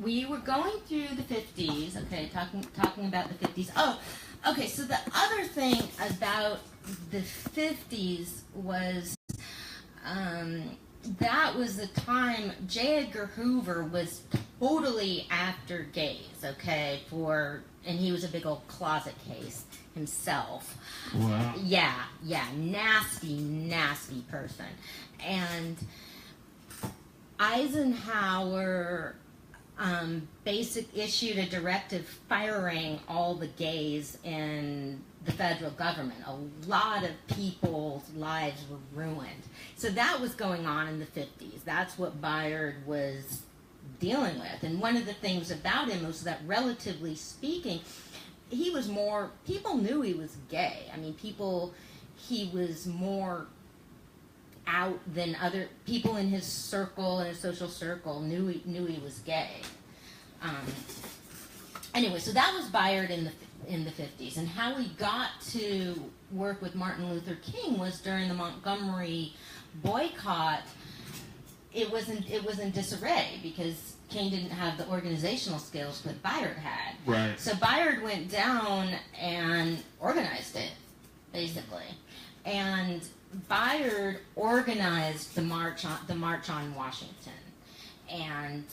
we were going through the 50s, okay, talking about the 50s. Oh, okay, so the other thing about the 50s was that was the time J. Edgar Hoover was totally after gays, okay, and he was a big old closet case himself. Wow. Yeah, nasty, nasty person. And Eisenhower issued a directive firing all the gays in the federal government. A lot of people's lives were ruined. So that was going on in the 50s. That's what Bayard was dealing with. And one of the things about him was that, relatively speaking, he was more, people knew he was gay. I mean, he was more out than other people in his circle, in his social circle, knew he was gay. Anyway, so that was Bayard in the 50s, and how he got to work with Martin Luther King was during the Montgomery boycott. It was in disarray because King didn't have the organizational skills that Bayard had. Right. So Bayard went down and organized it, basically, and Bayard organized the March on Washington, and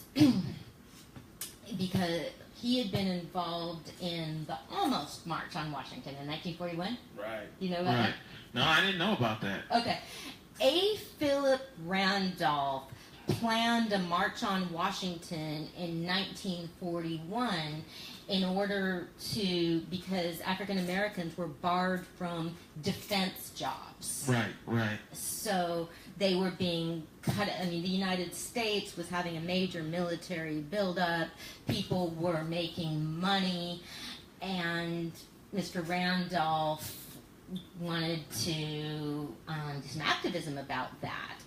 because he had been involved in the almost March on Washington in 1941. Right. You know about that? No, I didn't know about that. Okay. A. Phillip Randolph planned a march on Washington in 1941 in order because African Americans were barred from defense jobs. Right. So they were being cut. I mean, the United States was having a major military buildup. People were making money, and Mr. Randolph wanted to do some activism about that.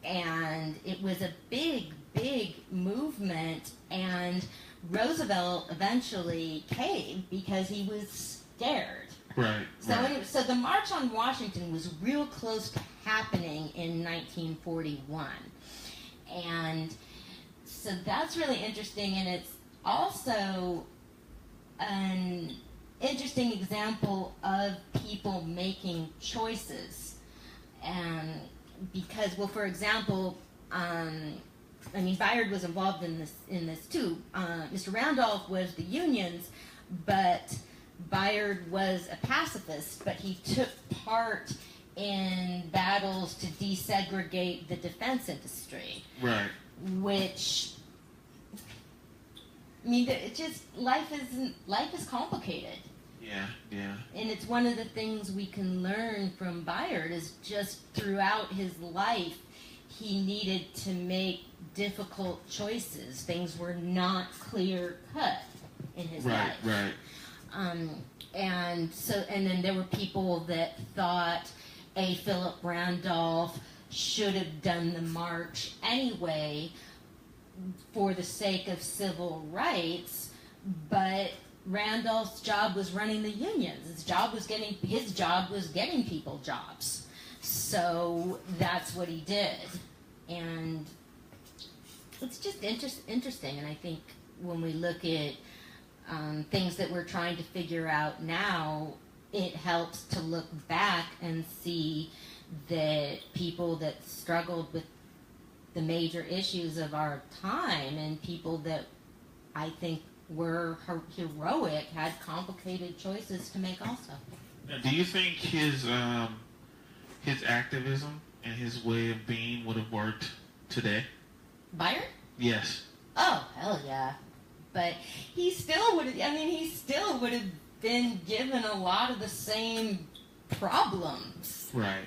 And it was a big, big movement, and Roosevelt eventually caved because he was scared. Right. So the March on Washington was real close to happening in 1941. And so that's really interesting, and it's also an interesting example of people making choices. Because, well, for example, Bayard was involved in this too. Mr. Randolph was the unions, but Bayard was a pacifist, but he took part in battles to desegregate the defense industry. Right. Which, I mean, life is complicated. Yeah. And it's one of the things we can learn from Bayard is just throughout his life, he needed to make difficult choices. Things were not clear cut in his life. Right. And then there were people that thought Phillip Randolph should have done the march anyway for the sake of civil rights, but Randolph's job was running the unions. His job was getting people jobs. So that's what he did. And it's just interesting. And I think when we look at things that we're trying to figure out now, it helps to look back and see that people that struggled with the major issues of our time and people that I think were heroic had complicated choices to make also. Now, do you think his activism and his way of being would have worked today? Bayard? Yes. Oh, hell yeah. But he still would have been given a lot of the same problems. Right.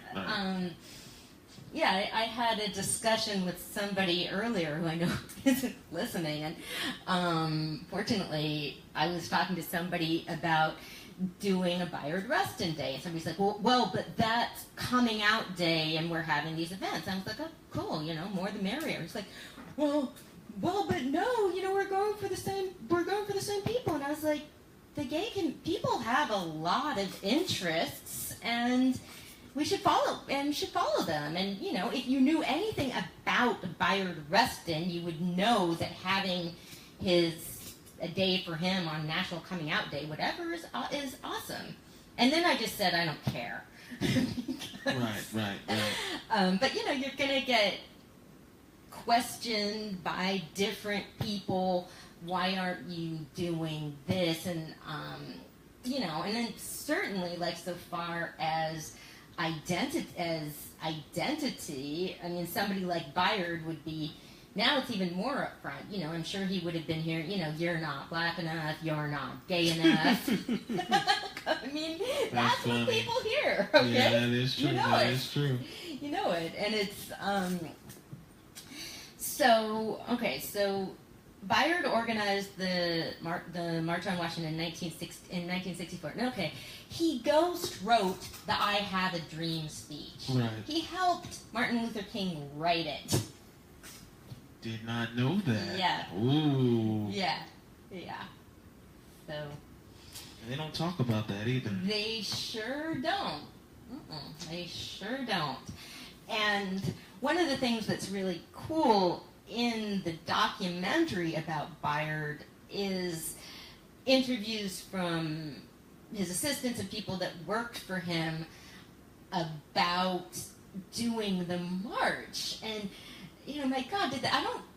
Yeah, I had a discussion with somebody earlier who I know isn't listening, and fortunately, I was talking to somebody about doing a Bayard Rustin Day. And somebody's like, well, but that's coming out day, and we're having these events. And I was like, oh, cool, more the merrier. It's like, well, but no, we're going for the same people. And I was like, people have a lot of interests, and we should follow them. And if you knew anything about about Bayard Rustin, you would know that having a day for him on National Coming Out Day, whatever, is awesome. And then I just said, I don't care. Right. But, you're going to get questioned by different people. Why aren't you doing this? And, and then certainly, like, so far as identity, I mean, somebody like Bayard would be, now it's even more upfront. I'm sure he would have been here, you're not black enough, you're not gay enough. I mean, that's what people hear, okay? Yeah, that is true. That is true. You know it. And it's, so Bayard organized the March on Washington in 1964. Okay, he ghost wrote the I Have a Dream speech. Right. He helped Martin Luther King write it. Did not know that. Yeah. Ooh. Yeah. So. And they don't talk about that either. They sure don't. They sure don't. And one of the things that's really cool in the documentary about Bayard is interviews from his assistants and people that worked for him about doing the march. And my God,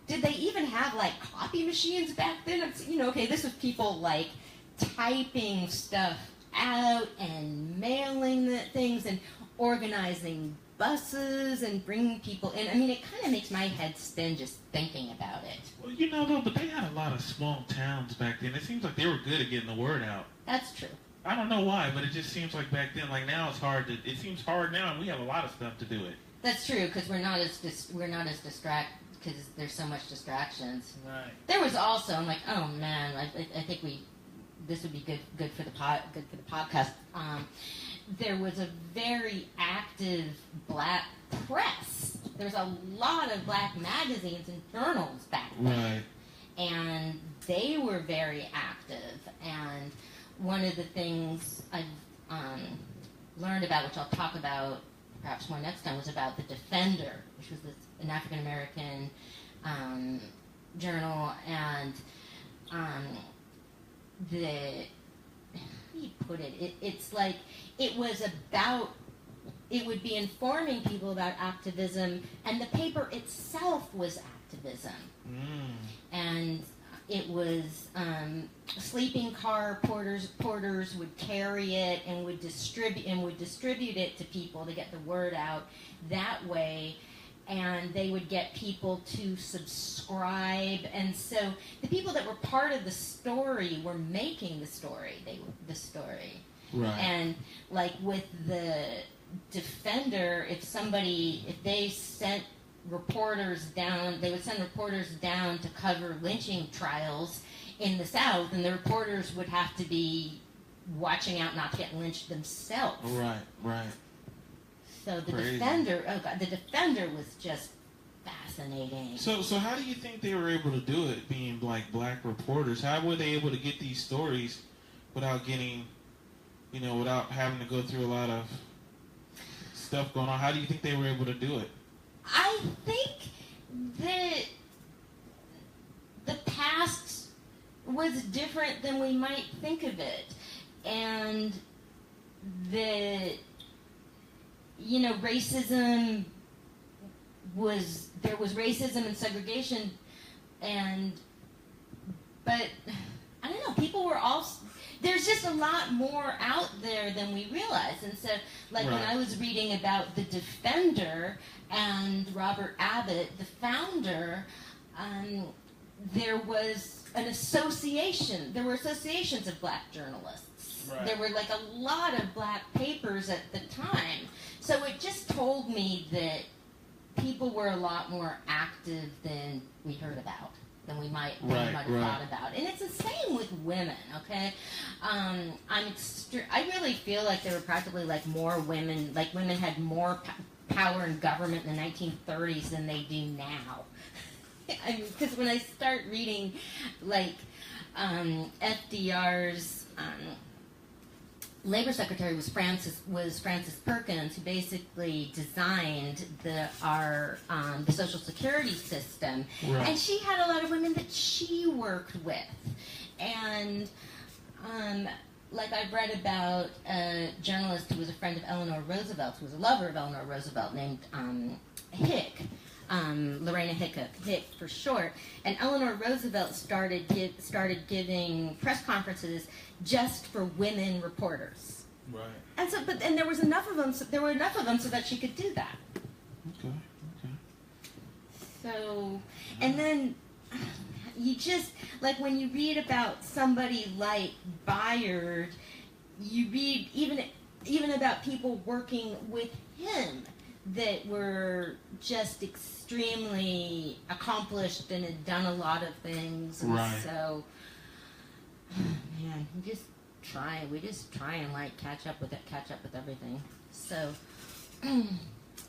did they even have like copy machines back then? Okay, this was people like typing stuff out and mailing the things and organizing buses and bringing people in. I mean, it kind of makes my head spin just thinking about it. Well, though, but they had a lot of small towns back then. It seems like they were good at getting the word out. That's true. I don't know why, but it just seems like back then, like now it's hard to, it seems hard now, and we have a lot of stuff to do it. That's true, because we're not as distracted, because there's so much distractions. Right. There was also, I'm like, oh man, I think this would be good for the podcast. There was a very active black press. There's a lot of black magazines and journals back then. Right. And they were very active. And one of the things I've learned about, which I'll talk about perhaps more next time, was about the Defender, which was an African American journal, and how do you put it? It's like it would be informing people about activism, and the paper itself was activism. And it was sleeping car porters would carry it and would distribute it to people to get the word out that way, and they would get people to subscribe. And so the people that were part of the story were making the story. Right. And like with the Defender, if they sent reporters down, they would send reporters down to cover lynching trials in the South, and the reporters would have to be watching out not to get lynched themselves. Right. So the Defender, the Defender was just fascinating. So how do you think they were able to do it, being like black reporters? How were they able to get these stories without getting, without having to go through a lot of stuff going on? How do you think they were able to do it? I think that the past was different than we might think of it. And that, racism there was racism and segregation, but I don't know, people were there's just a lot more out there than we realize. And so, like, when I was reading about the Defender and Robert Abbott, the founder, there was an association. There were associations of black journalists. Right. There were, like, a lot of black papers at the time. So it just told me that people were a lot more active than we heard about, than we might have thought about. And it's the same with women, okay? I really feel like there were practically like more women, like women had more power in government in the 1930s than they do now. I mean, because when I start reading like FDR's Labor Secretary was Frances Perkins, who basically designed the Social Security system, Right. and she had a lot of women that she worked with, and like I've read about a journalist who was a friend of Eleanor Roosevelt, who was a lover of Eleanor Roosevelt, named Hick. Lorena Hick for short, and Eleanor Roosevelt started giving press conferences just for women reporters. Right. And so, but there was enough of them. There were enough of them so that she could do that. Okay. So, and then you just like when you read about somebody like Bayard, you read even about people working with him that were just extremely accomplished and had done a lot of things. And right. So, man, we just try and like catch up with everything. So, oh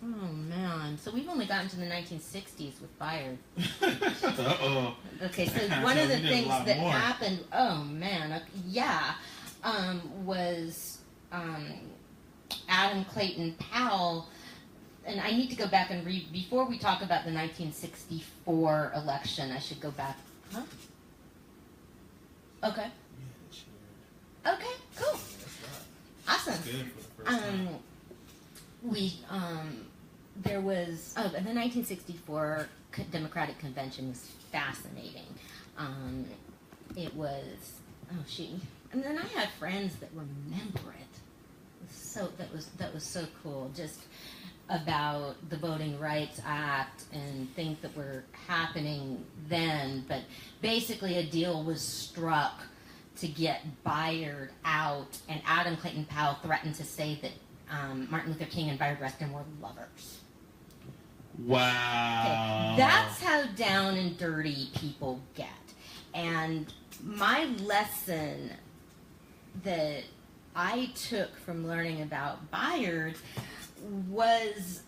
man. So we've only gotten to the 1960s with Bayard. Uh-oh. Okay, so one of the things that happened, oh man, was Adam Clayton Powell. And I need to go back and read, before we talk about the 1964 election, I should go back. Huh? Okay. Okay, cool. Awesome. Good for the first time. There was, the 1964 Democratic Convention was fascinating. It was, and then I had friends that remember it. So that was so cool. Just about the Voting Rights Act and things that were happening then, but basically a deal was struck to get Bayard out, and Adam Clayton Powell threatened to say that Martin Luther King and Bayard Rustin were lovers. Wow. Okay, that's how down and dirty people get. And my lesson that I took from learning about Bayard was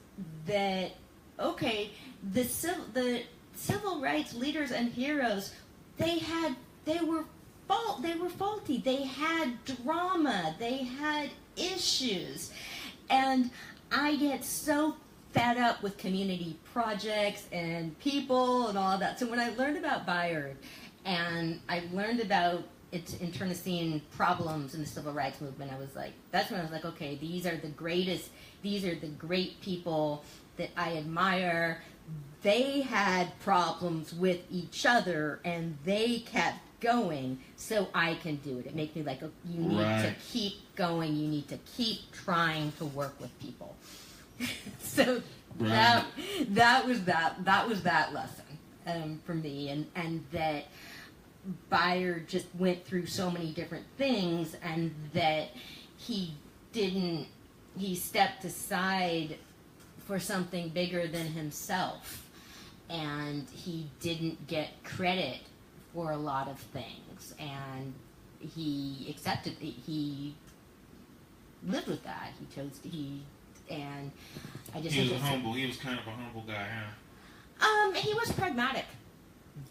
that, okay, the civil rights leaders and heroes, they were faulty. They had drama. They had issues. And I get so fed up with community projects and people and all that. So when I learned about Bayard and I learned about internecine problems in the civil rights movement, that's when I was like, okay, these are the great people that I admire. They had problems with each other and they kept going, so I can do it. It makes me like, you need to keep going, you need to keep trying to work with people. So that was that lesson for me, and that Bayard just went through so many different things, and that he stepped aside for something bigger than himself, and he didn't get credit for a lot of things, and he accepted it. He lived with that. And I just... He was humble. He was kind of a humble guy, huh? He was pragmatic.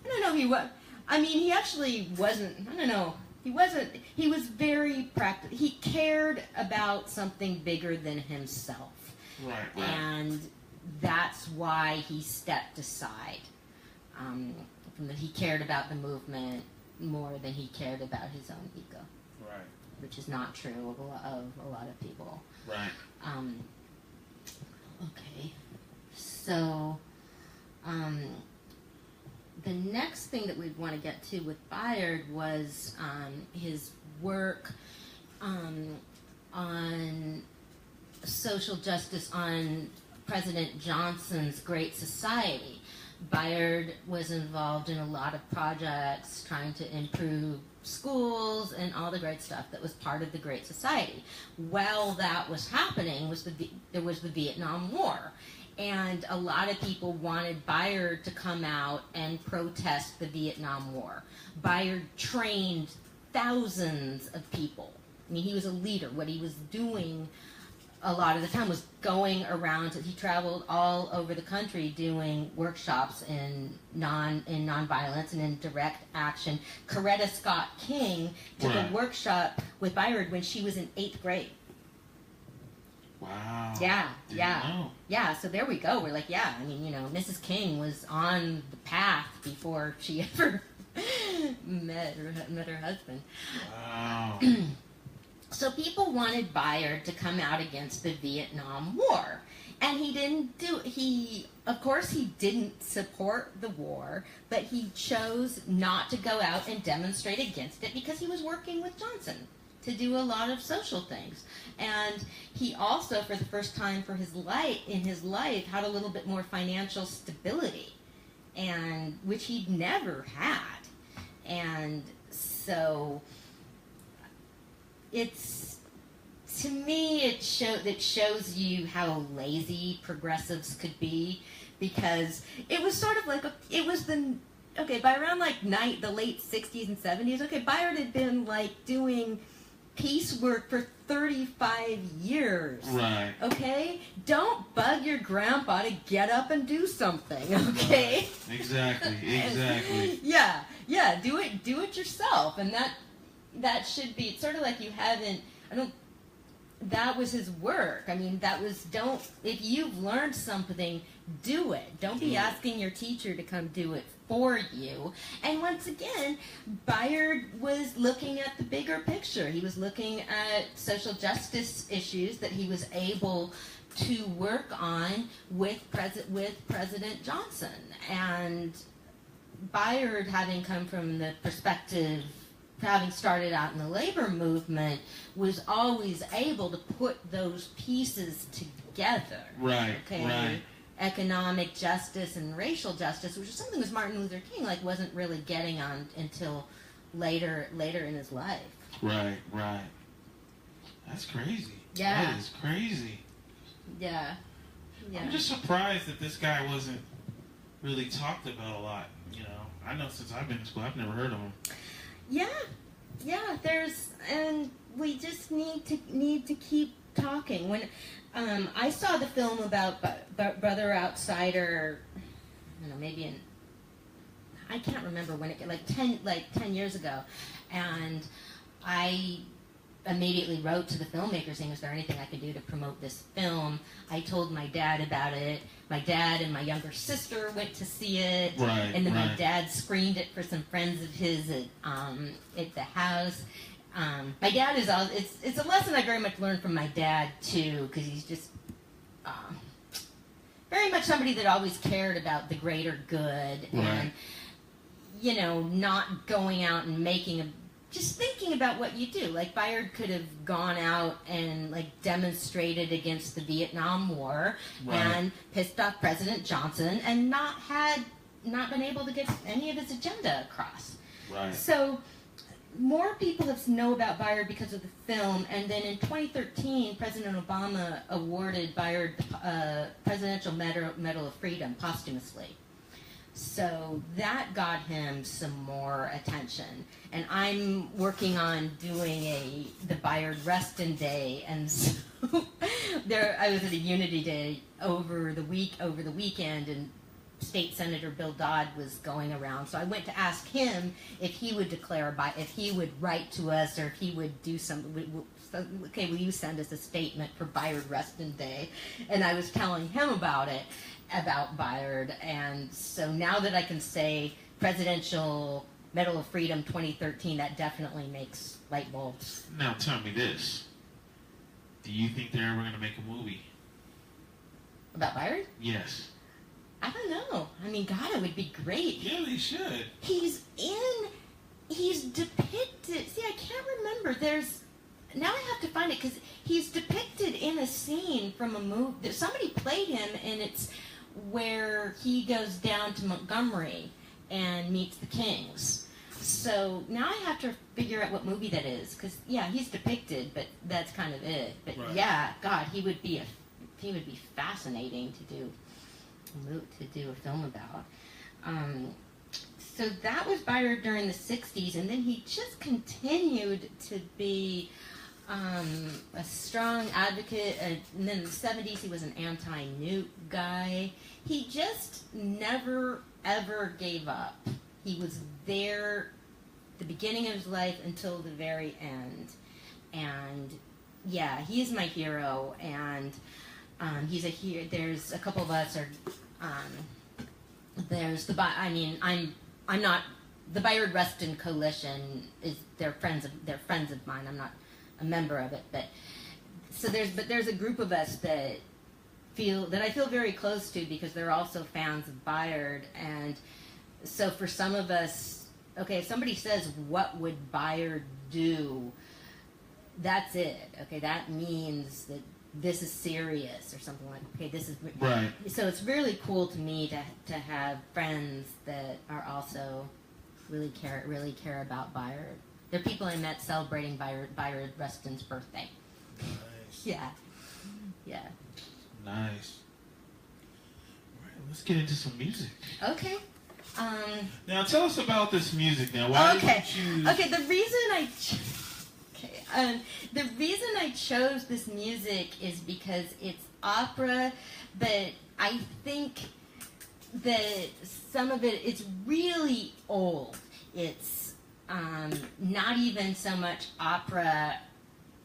I don't know if he was... I mean, he actually wasn't... I don't know. He wasn't... He was very practical. He cared about something bigger than himself. Right. And that's why he stepped aside. He cared about the movement more than he cared about his own ego. Right. Which is not true of a lot of people. Right. Okay. So, the next thing that we'd want to get to with Bayard was his work on social justice on President Johnson's Great Society. Bayard was involved in a lot of projects trying to improve schools and all the great stuff that was part of the Great Society. While that was happening, there was the Vietnam War. And a lot of people wanted Bayard to come out and protest the Vietnam War. Bayard trained thousands of people. I mean, he was a leader. What he was doing a lot of the time was going around. He traveled all over the country doing workshops in nonviolence and in direct action. Coretta Scott King took a workshop with Bayard when she was in 8th grade. Wow. Yeah, Didn't know. yeah. So there we go. We're like, yeah. I mean, you know, Mrs. King was on the path before she ever met her husband. Wow. So people wanted Bayard to come out against the Vietnam War, and he didn't do. Of course, he didn't support the war, but he chose not to go out and demonstrate against it because he was working with Johnson to do a lot of social things. And he also, for the first time in his life, had a little bit more financial stability, and which he'd never had. And so to me, it shows you how lazy progressives could be, because it was sort of like by around the late 60s and 70s, Bayard had been doing piecework for 35 years. Right. Okay? Don't bug your grandpa to get up and do something, okay? Right. Exactly. Yeah, do it yourself. And that should be, it's sort of like that was his work. I mean, if you've learned something, do it. Don't be asking your teacher to come do it for you. And once again, Bayard was looking at the bigger picture. He was looking at social justice issues that he was able to work on with President Johnson. And Bayard, having come from the perspective, having started out in the labor movement, was always able to put those pieces together. Right, okay? right. Economic justice and racial justice, which is something that Martin Luther King wasn't really getting on until later in his life. Right. That's crazy. Yeah. That is crazy. Yeah. I'm just surprised that this guy wasn't really talked about a lot. You know, I know since I've been in school, I've never heard of him. Yeah. And we just need to keep talking. When I saw the film about Brother Outsider, I don't know, maybe I can't remember when it, 10 years ago, and I immediately wrote to the filmmaker saying, is there anything I could do to promote this film? I told my dad about it. My dad and my younger sister went to see it, and then my dad screened it for some friends of his at the house. My dad is it's a lesson I very much learned from my dad too, because he's just very much somebody that always cared about the greater good, and not going out and just thinking about what you do. Like Bayard could have gone out and demonstrated against the Vietnam War and pissed off President Johnson and not been able to get any of his agenda across. Right. So more people know about Bayard because of the film, and then in 2013, President Obama awarded Bayard Presidential Medal of Freedom posthumously. So that got him some more attention. And I'm working on doing the Bayard Rustin Day, and so I was at a Unity Day over the weekend, and State Senator Bill Dodd was going around. So I went to ask him if he would if he would write to us, or if he would do something. Okay, will you send us a statement for Bayard Rustin Day? And I was telling him about Bayard. And so now that I can say Presidential Medal of Freedom 2013, that definitely makes light bulbs. Now tell me this. Do you think they're ever going to make a movie? About Bayard? Yes. I don't know. I mean, God, it would be great. Yeah, they should. He's depicted, see, I can't remember, now I have to find it, because he's depicted in a scene from a movie, somebody played him, and it's where he goes down to Montgomery and meets the Kings. So now I have to figure out what movie that is, because, yeah, he's depicted, but that's kind of it. But, yeah, God, he would be fascinating to do a film about. So that was Bayard during the 60s, and then he just continued to be a strong advocate, and then in the 70s he was an anti-nuke guy. He just never, ever gave up. He was there the beginning of his life until the very end. And, yeah, he's my hero, and he's a hero. There's a couple of us are, there's the, I'm not, the Bayard Rustin Coalition is, they're friends of mine. I'm not a member of it, but there's a group of us that I feel very close to because they're also fans of Bayard. And so for some of us, okay, if somebody says, what would Bayard do? That's it. Okay, that means that this is serious or something like, okay, this is right. So it's really cool to me to have friends that are also really care about Bayard. They're people I met celebrating Bayard Rustin's birthday. Nice. Yeah. Nice. All right, let's get into some music. Okay. Now tell us about this music. Now, why did you choose? Okay. The reason I chose this music is because it's opera, but I think that some of it's really old. It's not even so much opera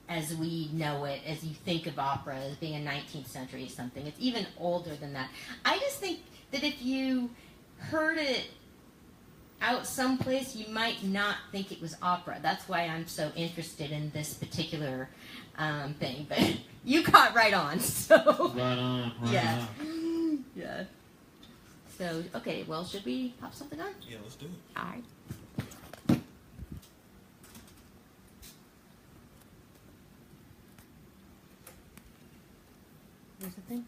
as we know it, as you think of opera as being a 19th century something. It's even older than that. I just think that if you heard it out someplace, you might not think it was opera. That's why I'm so interested in this particular thing. But you caught right on, so. Right on. Yeah. So, okay, well, should we pop something on? Yeah, let's do it. All right. Here's the thing.